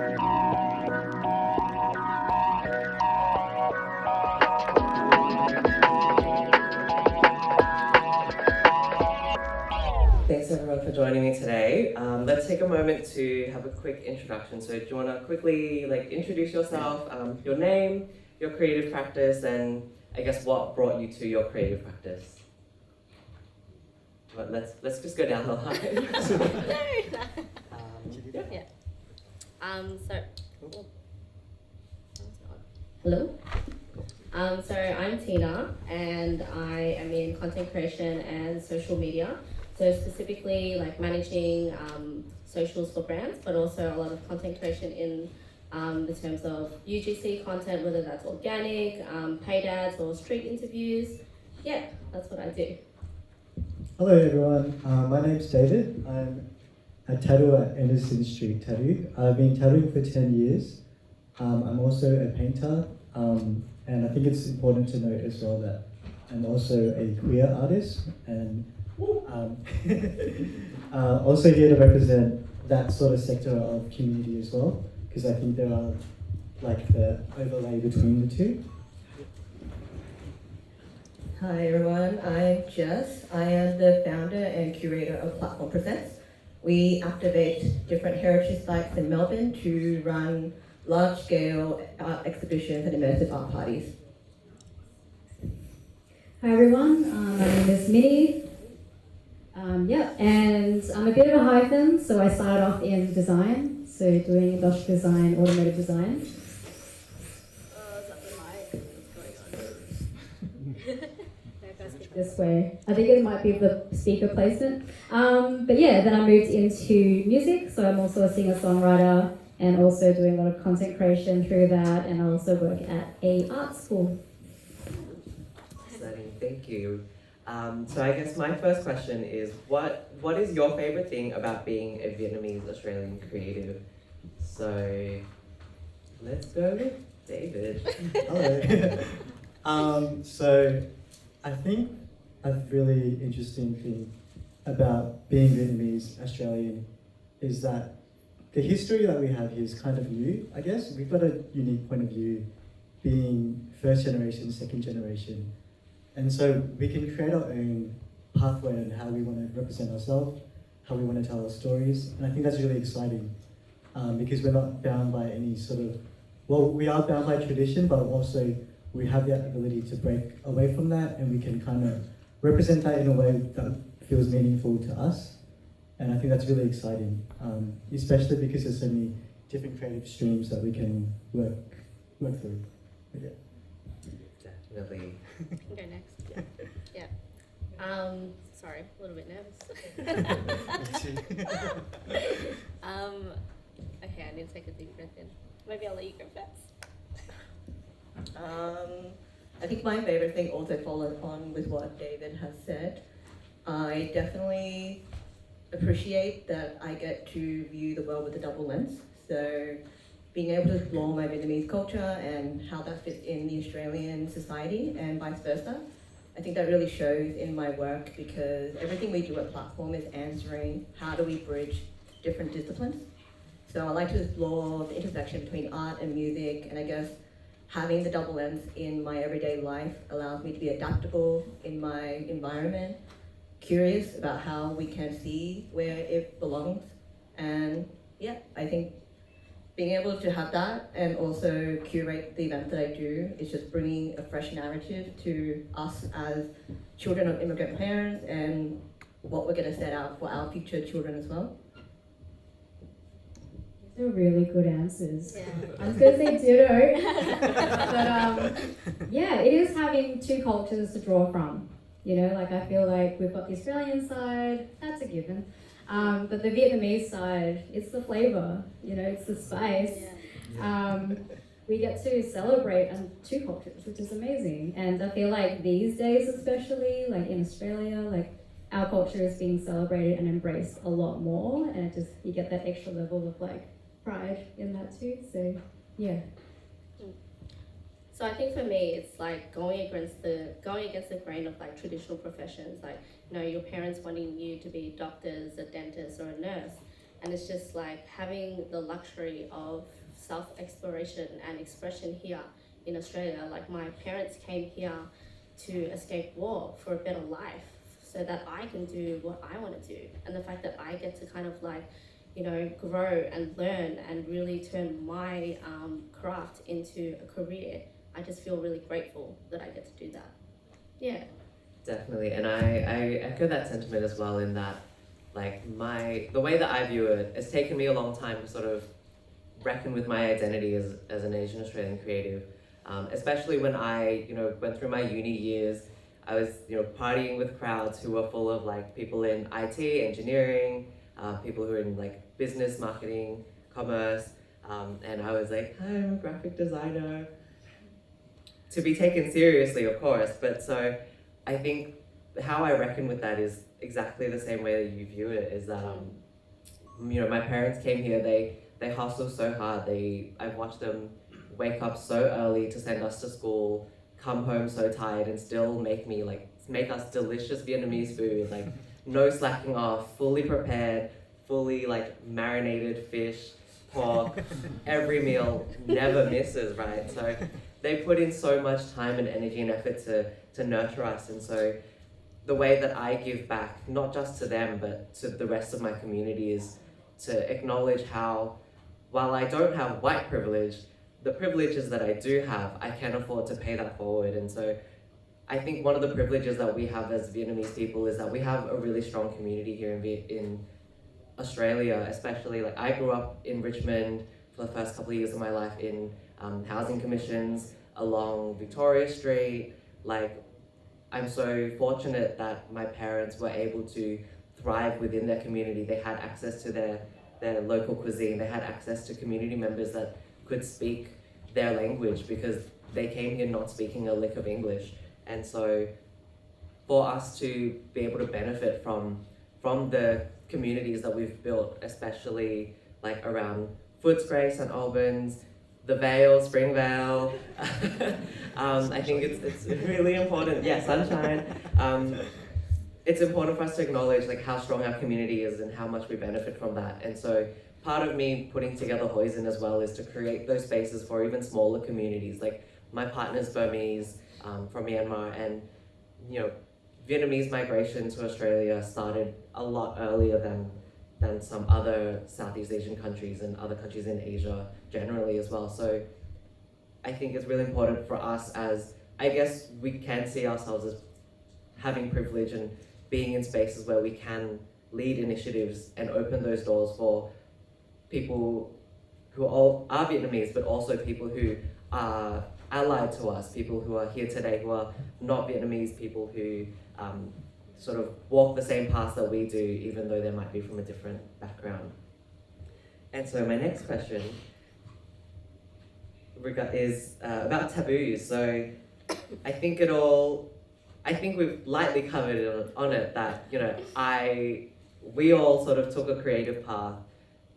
Thanks everyone for joining me today. Let's take a moment to have a quick introduction. So do you want to quickly introduce yourself, your name, your creative practice, and I guess what brought you to your creative practice? But let's just go down the line. Yeah. Hello. So I'm Tina, and I am in content creation and social media. So specifically, managing socials for brands, but also a lot of content creation in the terms of UGC content, whether that's organic, paid ads, or street interviews. Yeah, that's what I do. Hello everyone, my name's David. I'm a tattooer at Anderson Street Tattoo. I've been tattooing for 10 years. I'm also a painter, and I think it's important to note as well that I'm also a queer artist, and also here to represent that sort of sector of community as well, because I think there are the overlay between the two. Hi everyone, I'm Jess. I am the founder and curator of Platform Presents. We activate different heritage sites in Melbourne to run large-scale art exhibitions and immersive art parties. Hi everyone, my name is Minhy. And I'm a bit of a hyphen, so I started off in design, so doing industrial design, automotive design. This way. I think it might be the speaker placement. Then I moved into music, so I'm also a singer-songwriter and also doing a lot of content creation through that, and I also work at a art school. Exciting, thank you. So I guess my first question is, what is your favorite thing about being a Vietnamese Australian creative? So let's go with David. Hello. So I think a really interesting thing about being Vietnamese Australian is that the history that we have here is kind of new, I guess. We've got a unique point of view being first generation, second generation. And so we can create our own pathway on how we want to represent ourselves, how we want to tell our stories. And I think that's really exciting because we're not bound by any sort of, we are bound by tradition, but also we have the ability to break away from that, and we can kind of represent that in a way that feels meaningful to us. And I think that's really exciting, especially because there's so many different creative streams that we can work through. But yeah. Definitely. Go next. Yeah. Sorry, a little bit nervous. Okay, I need to take a deep breath in. Maybe I'll let you go first. I think my favorite thing also follows on with what David has said. I definitely appreciate that I get to view the world with a double lens. So being able to explore my Vietnamese culture and how that fits in the Australian society and vice versa. I think that really shows in my work because everything we do at Platform is answering how do we bridge different disciplines. So I like to explore the intersection between art and music, and I guess having the double lens in my everyday life allows me to be adaptable in my environment, curious about how we can see where it belongs. And yeah, I think being able to have that and also curate the events that I do is just bringing a fresh narrative to us as children of immigrant parents and what we're going to set out for our future children as well. These are really good answers. Yeah. I was going to say ditto. But it is having two cultures to draw from. I feel like we've got the Australian side, that's a given. But the Vietnamese side, it's the flavor, it's the spice. Yeah. We get to celebrate two cultures, which is amazing. And I feel like these days, especially in Australia, our culture is being celebrated and embraced a lot more. And you get that extra level of pride in that too. So yeah. So I think for me, it's going against the grain of traditional professions, your parents wanting you to be doctors, a dentist, or a nurse, And it's just like having the luxury of self-exploration and expression here in Australia. Like my parents came here to escape war for a better life so that I can do what I want to do. And the fact that I get to kind of like, you know, grow and learn and really turn my craft into a career, I just feel really grateful that I get to do that. Yeah. Definitely, and I echo that sentiment as well in that, like, the way that I view it, it's taken me a long time to sort of reckon with my identity as an Asian Australian creative, especially when I, you know, went through my uni years. I was, you know, partying with crowds who were full of like people in IT, engineering, people who are in like business, marketing, commerce, and I was like, I'm a graphic designer. To be taken seriously, of course, but so I think how I reckon with that is exactly the same way that you view it, is that, you know, my parents came here, they hustle so hard, I've watched them wake up so early to send us to school, come home so tired and still make us delicious Vietnamese food, like no slacking off, fully prepared, fully like marinated fish, pork, every meal, never misses, right? So they put in so much time and energy and effort to nurture us, and so the way that I give back, not just to them, but to the rest of my community, is to acknowledge how, while I don't have white privilege, the privileges that I do have, I can afford to pay that forward. And so I think one of the privileges that we have as Vietnamese people is that we have a really strong community here in Australia, especially. Like, I grew up in Richmond for the first couple of years of my life in housing commissions along Victoria Street. Like, I'm so fortunate that my parents were able to thrive within their community. They had access to their local cuisine. They had access to community members that could speak their language, because they came here not speaking a lick of English. And so for us to be able to benefit from the communities that we've built, especially like around Footscray, St Albans, the Vale, Springvale, I think it's really important. Yeah, Sunshine. It's important for us to acknowledge like how strong our community is and how much we benefit from that. And so part of me putting together Hoiszn as well is to create those spaces for even smaller communities. Like, my partner's Burmese, from Myanmar, and, you know, Vietnamese migration to Australia started a lot earlier than some other Southeast Asian countries and other countries in Asia generally as well. So I think it's really important for us, as I guess we can see ourselves as having privilege and being in spaces where we can lead initiatives and open those doors for people who all are Vietnamese, but also people who are allied to us, people who are here today who are not Vietnamese, people who sort of walk the same paths that we do, even though they might be from a different background. And so my next question is about taboos. So I think we've lightly covered on it that, you know, we all sort of took a creative path,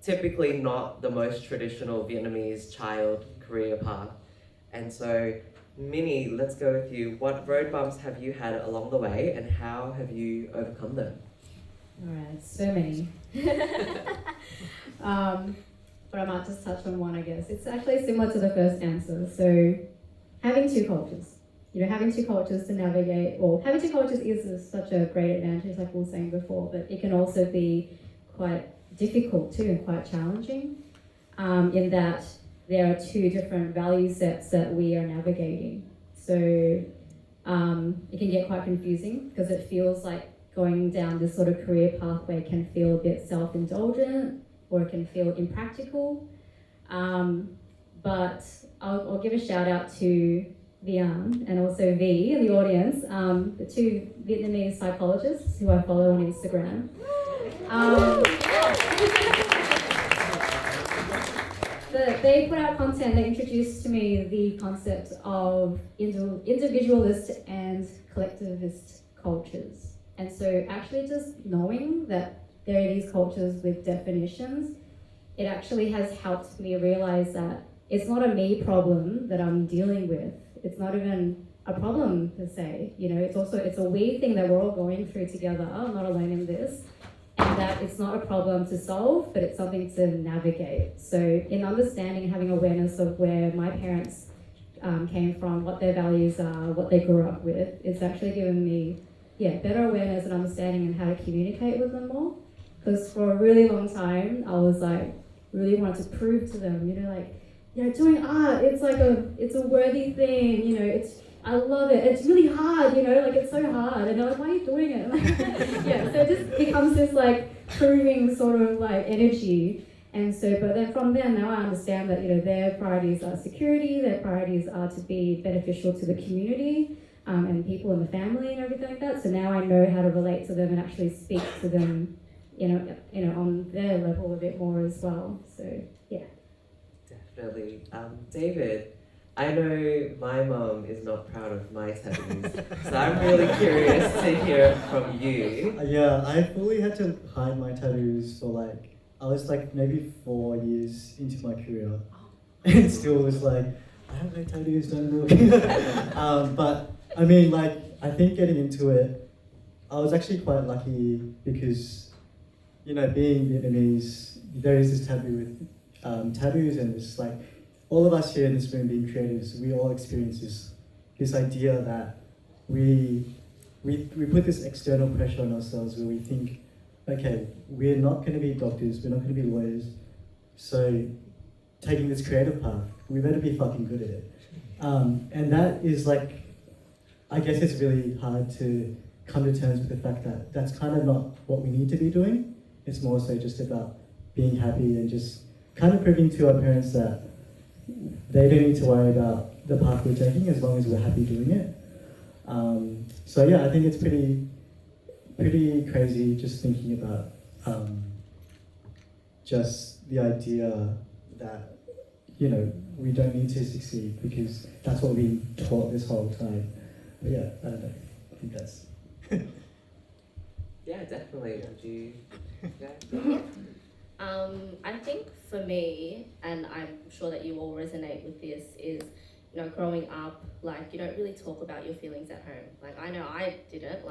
typically not the most traditional Vietnamese child career path. And so, Minhy, let's go with you. What road bumps have you had along the way, and how have you overcome them? All right, so many. But I might just touch on one, I guess. It's actually similar to the first answer. So, having two cultures. You know, having two cultures to navigate, or having two cultures is such a great advantage, like we were saying before, but it can also be quite difficult too, and quite challenging, in that there are two different value sets that we are navigating. So it can get quite confusing, because it feels like going down this sort of career pathway can feel a bit self-indulgent, or it can feel impractical. But I'll give a shout out to Vian and also V in the audience, the two Vietnamese psychologists who I follow on Instagram. They put out content that introduced to me the concept of individualist and collectivist cultures. And so actually just knowing that there are these cultures with definitions, it actually has helped me realize that it's not a me problem that I'm dealing with. It's not even a problem per se. You know, it's a we thing that we're all going through together. I'm not alone in this. and that it's not a problem to solve, but it's something to navigate. So in understanding, having awareness of where my parents came from, what their values are, what they grew up with, it's actually given me better awareness and understanding and how to communicate with them more. Because for a really long time, I was like, really wanted to prove to them, doing art, it's a worthy thing, I love it. It's really hard, it's so hard. And they're like, why are you doing it? So it just becomes this proving sort of energy. And so, but then from then, now I understand that, their priorities are security, their priorities are to be beneficial to the community, and people in the family and everything like that. So now I know how to relate to them and actually speak to them, on their level a bit more as well. So, yeah. Definitely. David, I know my mum is not proud of my tattoos, so I'm really curious to hear from you. Yeah, I fully had to hide my tattoos for I was maybe 4 years into my career, and still was I have no tattoos, don't look. But I mean, I think getting into it, I was actually quite lucky because, being Vietnamese, there is this taboo with tattoos, and it's all of us here in this room being creatives, we all experience this idea that we put this external pressure on ourselves where we think, okay, we're not going to be doctors, we're not going to be lawyers, so taking this creative path, we better be fucking good at it. And that is I guess it's really hard to come to terms with the fact that that's kind of not what we need to be doing. It's more so just about being happy and just kind of proving to our parents that they don't need to worry about the path we're taking as long as we're happy doing it. So yeah, I think it's pretty crazy just thinking about just the idea that we don't need to succeed because that's what we've been taught this whole time. But yeah, I don't know. I think that's Yeah, definitely. Would you? Yeah. I think for me, and I'm sure that you all resonate with this, is growing up, you don't really talk about your feelings at home. I know I didn't,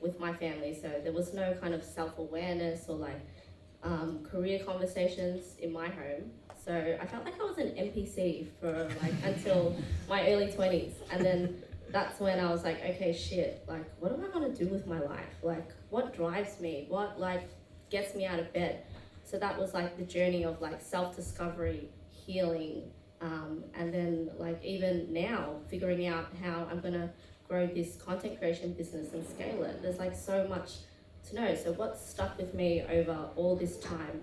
with my family, so there was no kind of self-awareness or career conversations in my home. So I felt like I was an NPC for until my early 20s, and then that's when I was okay, shit, what do I want to do with my life? What drives me? What gets me out of bed? So that was the journey of self-discovery, healing, and then even now figuring out how I'm gonna grow this content creation business and scale it. There's so much to know. So what's stuck with me over all this time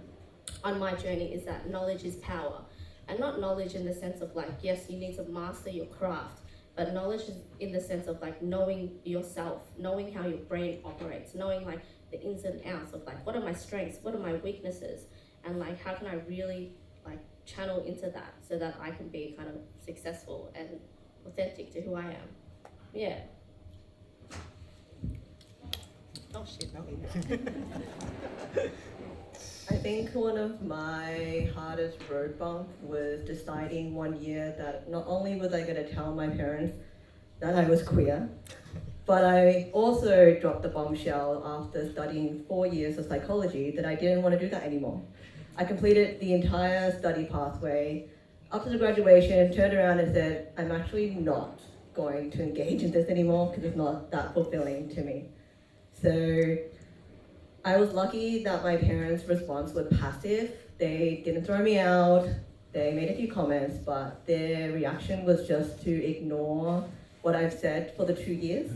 on my journey is that knowledge is power, and not knowledge in the sense of yes, you need to master your craft, but knowledge is in the sense of knowing yourself, knowing how your brain operates, knowing the ins and outs of what are my strengths, what are my weaknesses, and how can I really channel into that so that I can be kind of successful and authentic to who I am. Yeah. Oh shit. I think one of my hardest road bumps was deciding one year that not only was I going to tell my parents that I was queer, but I also dropped the bombshell after studying 4 years of psychology that I didn't want to do that anymore. I completed the entire study pathway up to the graduation, turned around and said, I'm actually not going to engage in this anymore because it's not that fulfilling to me. So I was lucky that my parents' response was passive. They didn't throw me out. They made a few comments, but their reaction was just to ignore what I've said for the 2 years.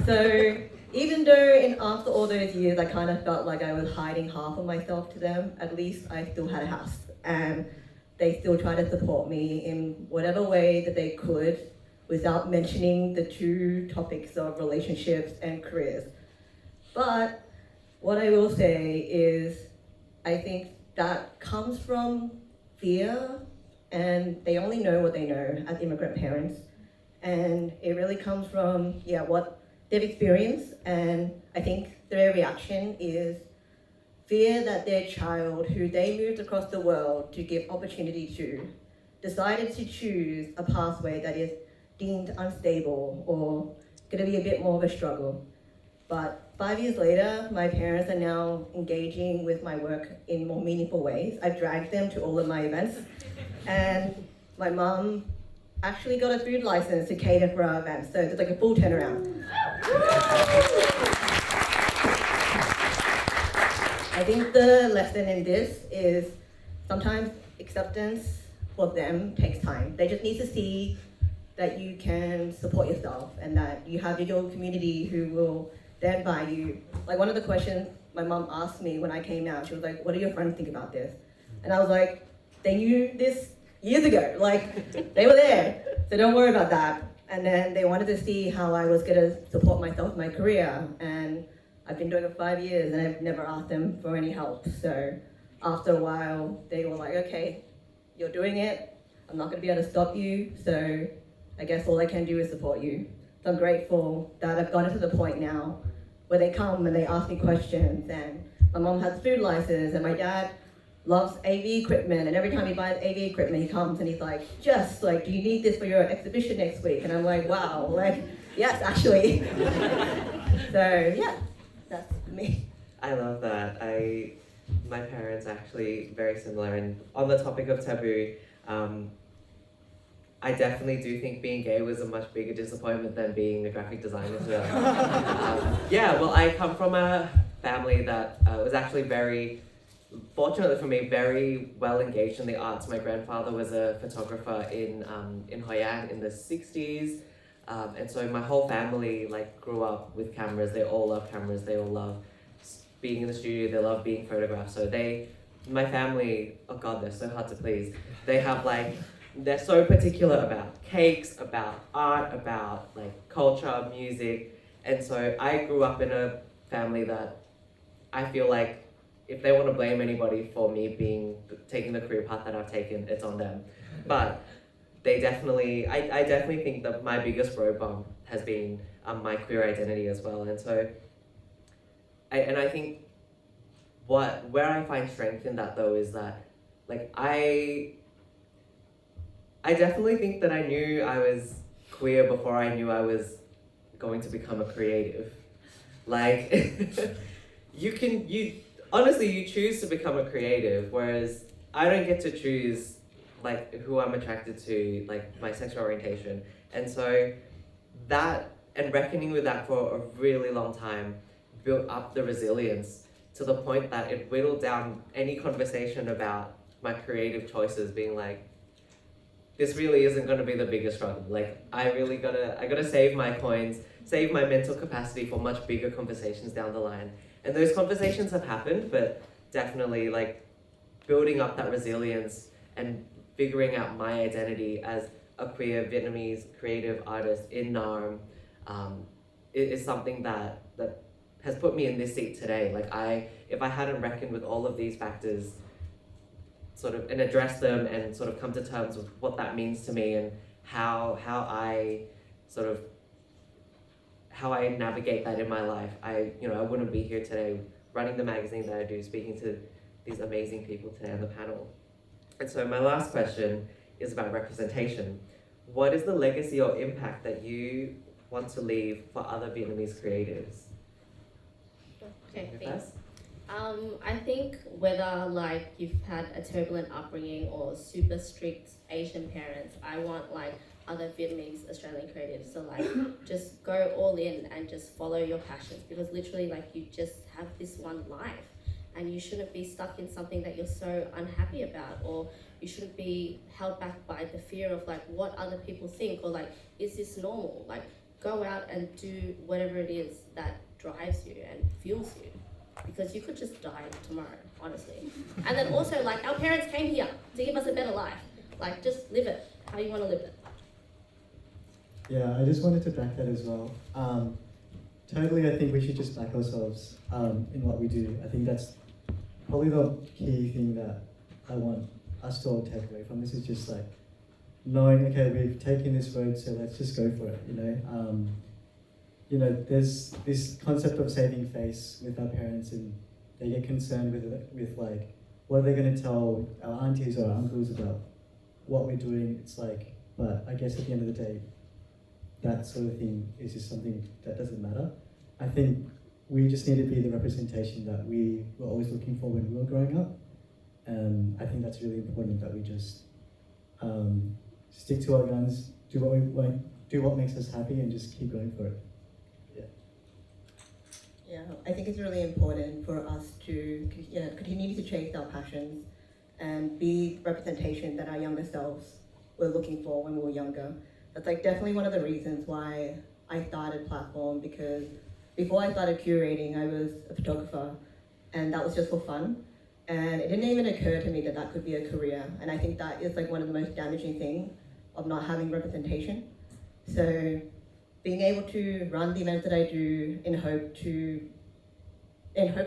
So even though after all those years, I kind of felt like I was hiding half of myself to them, at least I still had a house. And they still tried to support me in whatever way that they could without mentioning the two topics of relationships and careers. But what I will say is, I think that comes from fear, and they only know what they know as immigrant parents. And it really comes from, what they've experienced, and I think their reaction is fear that their child, who they moved across the world to give opportunity to, decided to choose a pathway that is deemed unstable or going to be a bit more of a struggle. But 5 years later, my parents are now engaging with my work in more meaningful ways. I've dragged them to all of my events, and my mum actually got a food license to cater for our events, so it's like a full turnaround. I think the lesson in this is sometimes acceptance for them takes time. They just need to see that you can support yourself and that you have your community who will stand by you. Like one of the questions my mom asked me when I came out, she was like, what do your friends think about this? And I was like, they knew this years ago, like they were there, so don't worry about that. And then they wanted to see how I was gonna support myself in my career, and I've been doing it for 5 years and I've never asked them for any help. So after a while, they were like, okay, you're doing it, I'm not gonna be able to stop you, so I guess all I can do is support you. So I'm grateful that I've gotten to the point now where they come and they ask me questions, and my mom has a food license and my dad loves AV equipment, and every time he buys AV equipment, he comes and he's like, Jess, like, do you need this for your exhibition next week? And I'm like, wow, like, yes, actually. So yeah, that's me. I love that. My parents are actually very similar, and on the topic of taboo, I definitely do think being gay was a much bigger disappointment than being a graphic designer as well. Yeah, well, I come from a family that was actually very, fortunately for me, very well engaged in the arts. My grandfather was a photographer in Hoi An in the 60s. And so my whole family like grew up with cameras. They all love cameras. They all love being in the studio. They love being photographed. So my family, oh God, they're so hard to please. They have like, they're so particular about cakes, about art, about like culture, music. And so I grew up in a family that I feel like if they want to blame anybody for me taking the career path that I've taken, it's on them. But they definitely, I definitely think that my biggest road bump has been my queer identity as well. And so, I think where I find strength in that though is that, like, I definitely think that I knew I was queer before I knew I was going to become a creative. Like, honestly, you choose to become a creative, whereas I don't get to choose like who I'm attracted to, like my sexual orientation. And so that, and reckoning with that for a really long time, built up the resilience to the point that it whittled down any conversation about my creative choices being like, this really isn't gonna be the biggest struggle. Like I gotta save my coins, save my mental capacity for much bigger conversations down the line. And those conversations have happened, but definitely like building up that resilience and figuring out my identity as a queer Vietnamese creative artist in NARM is something that has put me in this seat today. Like if I hadn't reckoned with all of these factors sort of and addressed them and sort of come to terms with what that means to me and how I navigate that in my life, I wouldn't be here today running the magazine that I do, speaking to these amazing people today on the panel. And so my last question is about representation. What is the legacy or impact that you want to leave for other Vietnamese creatives? Okay, thanks. I think whether like you've had a turbulent upbringing or super strict Asian parents, I want like other Vietnamese Australian creatives to like just go all in and just follow your passions, because literally like you just have this one life and you shouldn't be stuck in something that you're so unhappy about, or you shouldn't be held back by the fear of like what other people think, or like is this normal? Like go out and do whatever it is that drives you and fuels you, because you could just die tomorrow, honestly. And then also like our parents came here to give us a better life. Like just live it how you want to live it. Yeah, I just wanted to back that as well. Totally, I think we should just back ourselves in what we do. I think that's probably the key thing that I want us to all take away from this, is just like knowing, okay, we've taken this road, so let's just go for it, there's this concept of saving face with our parents, and they get concerned with like, what are they going to tell our aunties or our uncles about what we're doing? It's like, but I guess at the end of the day, that sort of thing is just something that doesn't matter. I think we just need to be the representation that we were always looking for when we were growing up. I think that's really important that we just stick to our guns, do what we want, do what makes us happy, and just keep going for it. Yeah, I think it's really important for us to continue to chase our passions and be the representation that our younger selves were looking for when we were younger. That's like definitely one of the reasons why I started Platform, because before I started curating, I was a photographer, and that was just for fun. And it didn't even occur to me that that could be a career. And I think that is like one of the most damaging things of not having representation. So being able to run the events that I do in hope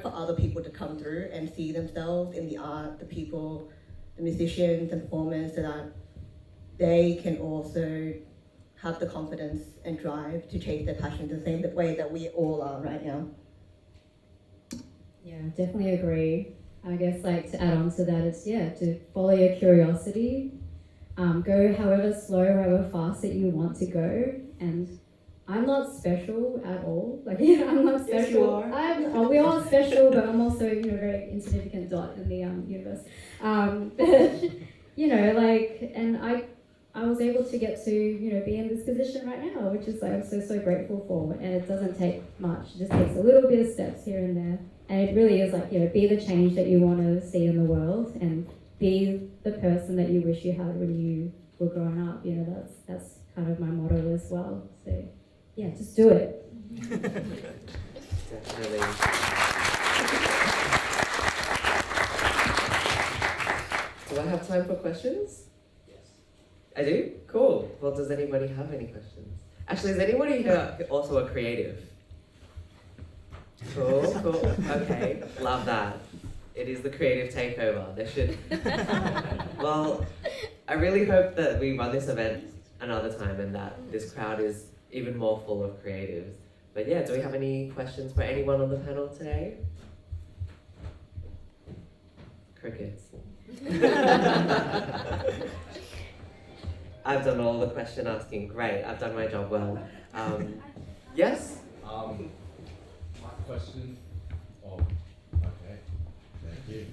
for other people to come through and see themselves in the art, the people, the musicians and performers, so that they can also have the confidence and drive to chase their passions the same way that we all are right now. Yeah, definitely agree. I guess like to add on to that, it's to follow your curiosity, go however slow, however fast that you want to go. And I'm not special at all. Like I'm not special. Yes, you are. We are special, but I'm also a very insignificant dot in the universe. But and I was able to get to be in this position right now, which is like I'm so grateful for. And it doesn't take much; it just takes a little bit of steps here and there. And it really is like be the change that you want to see in the world, and be the person that you wish you had when you were growing up. That's kind of my motto as well. So yeah, just do it. Definitely. Do I have time for questions? Yes. I do? Cool. Well, does anybody have any questions? Actually, is anybody here also a creative? Cool. Okay, love that. It is the creative takeover. There should. Well, I really hope that we run this event another time and that this crowd is even more full of creatives. But yeah, do we have any questions for anyone on the panel today? Crickets. I've done all the question asking. Great, I've done my job well. Yes? My question. Oh, okay. Thank you.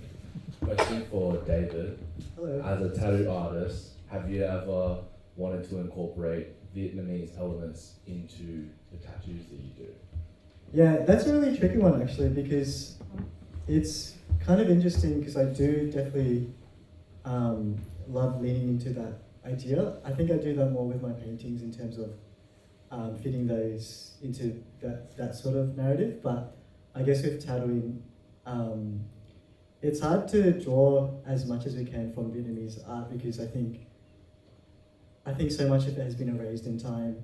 Question for David. Hello. As a tattoo artist, have you ever wanted to incorporate Vietnamese elements into the tattoos that you do? Yeah, that's a really tricky one actually, because it's kind of interesting because I do definitely love leaning into that idea. I think I do that more with my paintings in terms of fitting those into that sort of narrative, but I guess with tattooing, it's hard to draw as much as we can from Vietnamese art, because I think so much of it has been erased in time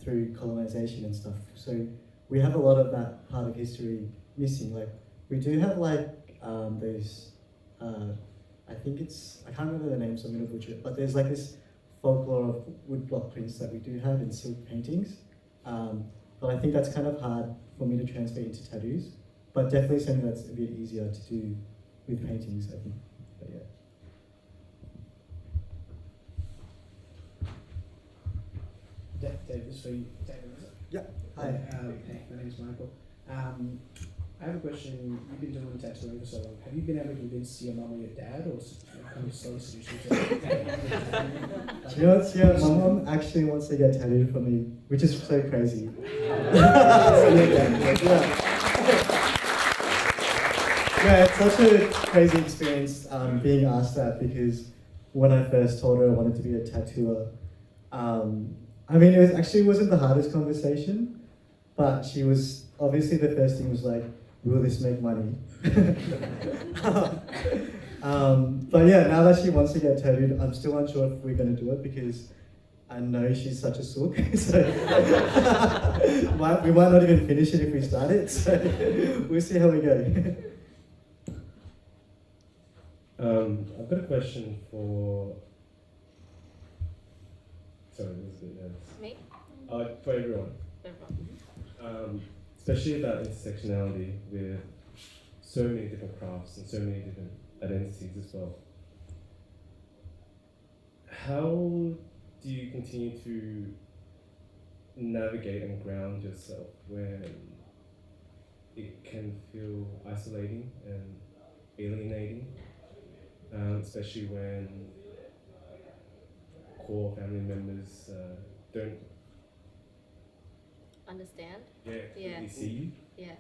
through colonization and stuff. So we have a lot of that part of history missing. Like we do have those, I can't remember the name, so I'm gonna butcher it, but there's like this folklore of woodblock prints that we do have in silk paintings. But I think that's kind of hard for me to transfer into tattoos, but definitely something that's a bit easier to do with paintings, I think. But yeah. David, so David, is it? Yeah. Hi. Hey, my name's Michael. I have a question. You've been doing tattooing for so long. Have you been able to convince your mum or your dad, or kind of slowly seduce you to Do you know what's, yeah, my mom actually wants to get tattooed for me, which is so crazy. Yeah, it's such a crazy experience being asked that, because when I first told her I wanted to be a tattooer, it wasn't the hardest conversation, but she was, obviously the first thing was like, will this make money? But yeah, now that she wants to get tattooed, I'm still unsure if we're going to do it, because I know she's such a sook, so we might not even finish it if we start it, so we'll see how we go. I've got a question for. Sorry, this is a bit nervous. Me? For everyone. Especially about intersectionality with so many different crafts and so many different identities as well. How do you continue to navigate and ground yourself when it can feel isolating and alienating, especially when core family members don't Understand? really Yeah. see you. Yeah.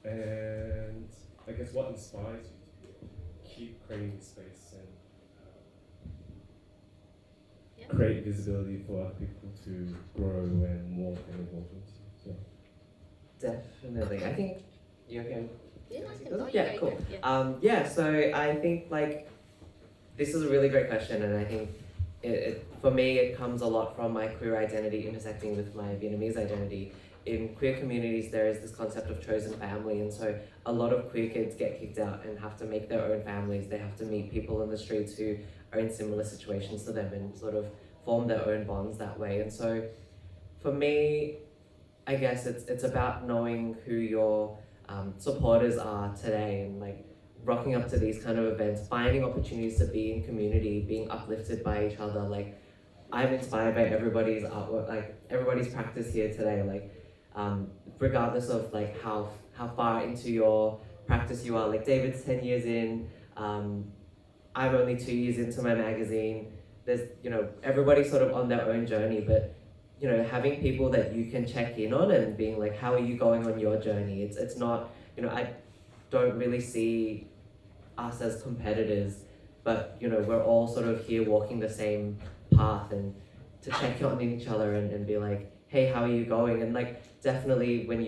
And I guess what inspires you to keep creating space and Yeah. create visibility for other people to grow and walk and evolve into. So. Definitely. I think you okay? Yeah, I can Yeah, yeah, cool. Yeah. Yeah, so I think like this is a really great question, and I think for me it comes a lot from my queer identity intersecting with my Vietnamese identity. In queer communities, there is this concept of chosen family, and so a lot of queer kids get kicked out and have to make their own families. They have to meet people in the streets who are in similar situations to them and sort of form their own bonds that way. And so for me, I guess it's about knowing who your supporters are today and like rocking up to these kind of events, finding opportunities to be in community, being uplifted by each other. Like I'm inspired by everybody's artwork, like everybody's practice here today. Like regardless of like how far into your practice you are. Like David's 10 years in, I'm only 2 years into my magazine. There's everybody's sort of on their own journey, but having people that you can check in on and being like, how are you going on your journey? It's not, I don't really see us as competitors, but we're all sort of here walking the same path, and to check on each other and be like, hey, how are you going? And like definitely when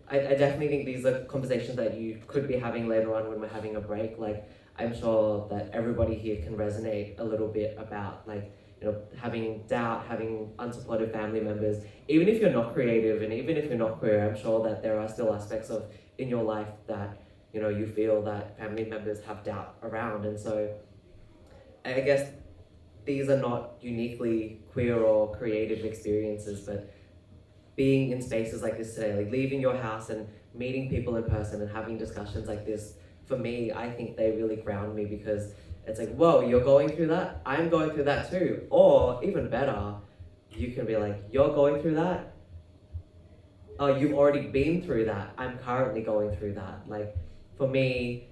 I definitely think these are conversations that you could be having later on when we're having a break. Like I'm sure that everybody here can resonate a little bit about like having doubt, having unsupported family members, even if you're not creative and even if you're not queer. I'm sure that there are still aspects of in your life that you feel that family members have doubt around. And so I guess these are not uniquely queer or creative experiences, but being in spaces like this today, like leaving your house and meeting people in person and having discussions like this, for me, I think they really ground me, because it's like, whoa, you're going through that? I'm going through that too. Or even better, you can be like, you're going through that? Oh, you've already been through that. I'm currently going through that. Like for me,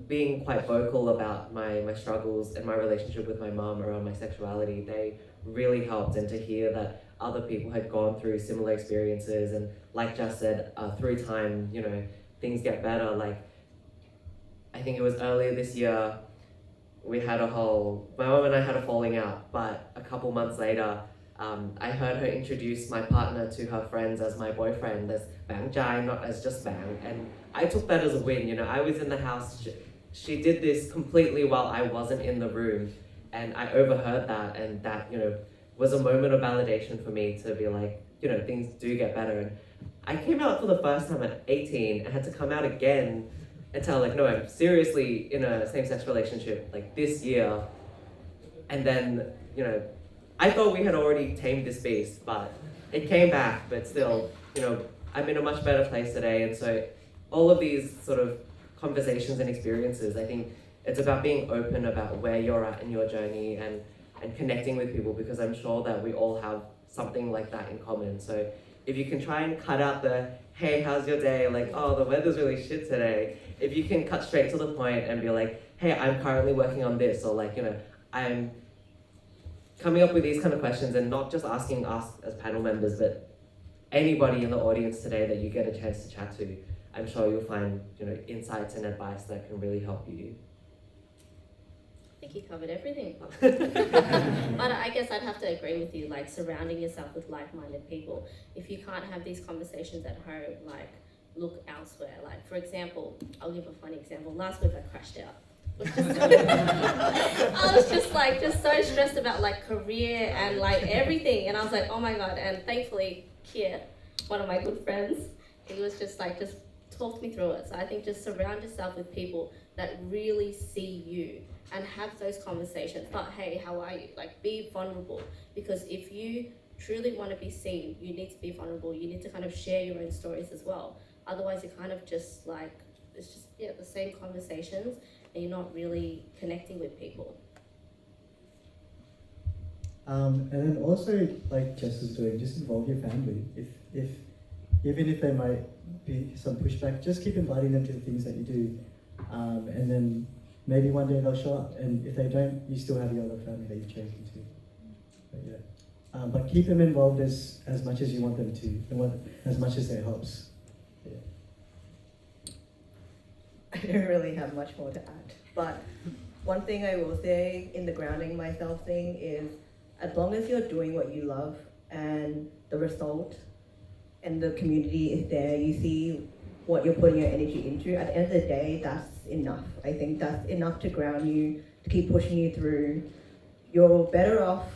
being quite vocal about my struggles and my relationship with my mom around my sexuality, they really helped. And to hear that other people had gone through similar experiences, and like Jess said, through time, things get better. Like I think it was earlier this year, my mom and I had a falling out, but a couple months later, I heard her introduce my partner to her friends as my boyfriend, as Bang Jai, not as just Bang. And I took that as a win. I was in the house. She did this completely while I wasn't in the room, and I overheard that, and that, was a moment of validation for me to be like, things do get better. And I came out for the first time at 18 and had to come out again and tell like, no, I'm seriously in a same-sex relationship like this year. And then, I thought we had already tamed this beast, but it came back. But still, I'm in a much better place today. And so all of these sort of conversations and experiences, I think it's about being open about where you're at in your journey and connecting with people, because I'm sure that we all have something like that in common. So if you can try and cut out the, hey, how's your day? Like, oh, the weather's really shit today. If you can cut straight to the point and be like, hey, I'm currently working on this, or like, I'm coming up with these kind of questions, and not just asking us as panel members, but anybody in the audience today that you get a chance to chat to, I'm sure you'll find, insights and advice that can really help you. I think you covered everything. But I guess I'd have to agree with you, like surrounding yourself with like-minded people. If you can't have these conversations at home, like look elsewhere. Like for example, I'll give a funny example. Last week I crashed out. I was just so stressed about like career and like everything, and I was like, oh my god. And thankfully Kier, one of my good friends, he was just talked me through it. So I think just surround yourself with people that really see you and have those conversations. Not, hey, how are you? Like be vulnerable, because if you truly want to be seen, you need to be vulnerable. You need to kind of share your own stories as well. Otherwise you kind of just like, it's just the same conversations, and you're not really connecting with people. And then also, like Jess was doing, just involve your family. If even if there might be some pushback, just keep inviting them to the things that you do, and then maybe one day they'll show up. And if they don't, you still have your other family that you've chosen to. But yeah, but keep them involved as much as you want them to, and as much as it helps. Yeah. I don't really have much more to add, but one thing I will say in the grounding myself thing is, as long as you're doing what you love and the result and the community is there, you see what you're putting your energy into, at the end of the day, that's enough. I think that's enough to ground you, to keep pushing you through. You're better off,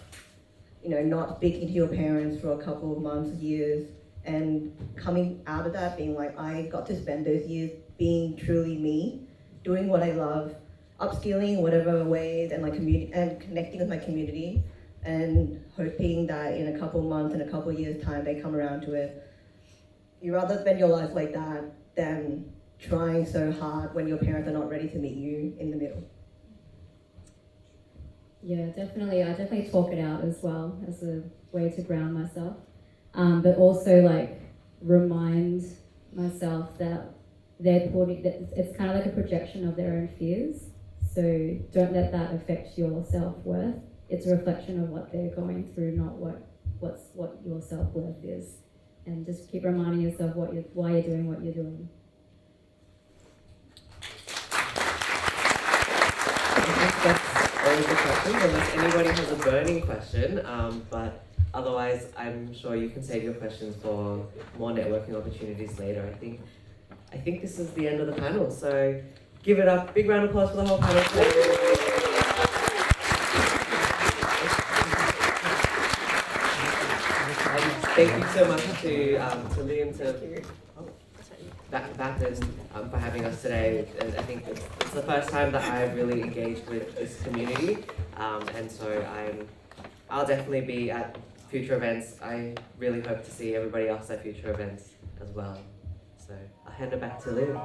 not speaking to your parents for a couple of months, years, and coming out of that being like, I got to spend those years being truly me, doing what I love, upskilling in whatever ways, and and connecting with my community, and hoping that in a couple of months, in a couple of years' time, they come around to it. You rather spend your life like that than trying so hard when your parents are not ready to meet you in the middle. Yeah, definitely. I definitely talk it out as well as a way to ground myself, but also like remind myself that it's kind of like a projection of their own fears. So don't let that affect your self-worth. It's a reflection of what they're going through, not what your self-worth is. And just keep reminding yourself why you're doing what you're doing. I think that's all of the questions, unless anybody has a burning question. But otherwise, I'm sure you can save your questions for more networking opportunities later. I think this is the end of the panel. So give it up. Big round of applause for the whole panel today. Thank you so much to Liam, to VAPN for having us today. And I think it's the first time that I've really engaged with this community, and so I'll definitely be at future events. I really hope to see everybody else at future events as well. So I'll hand it back to Liam.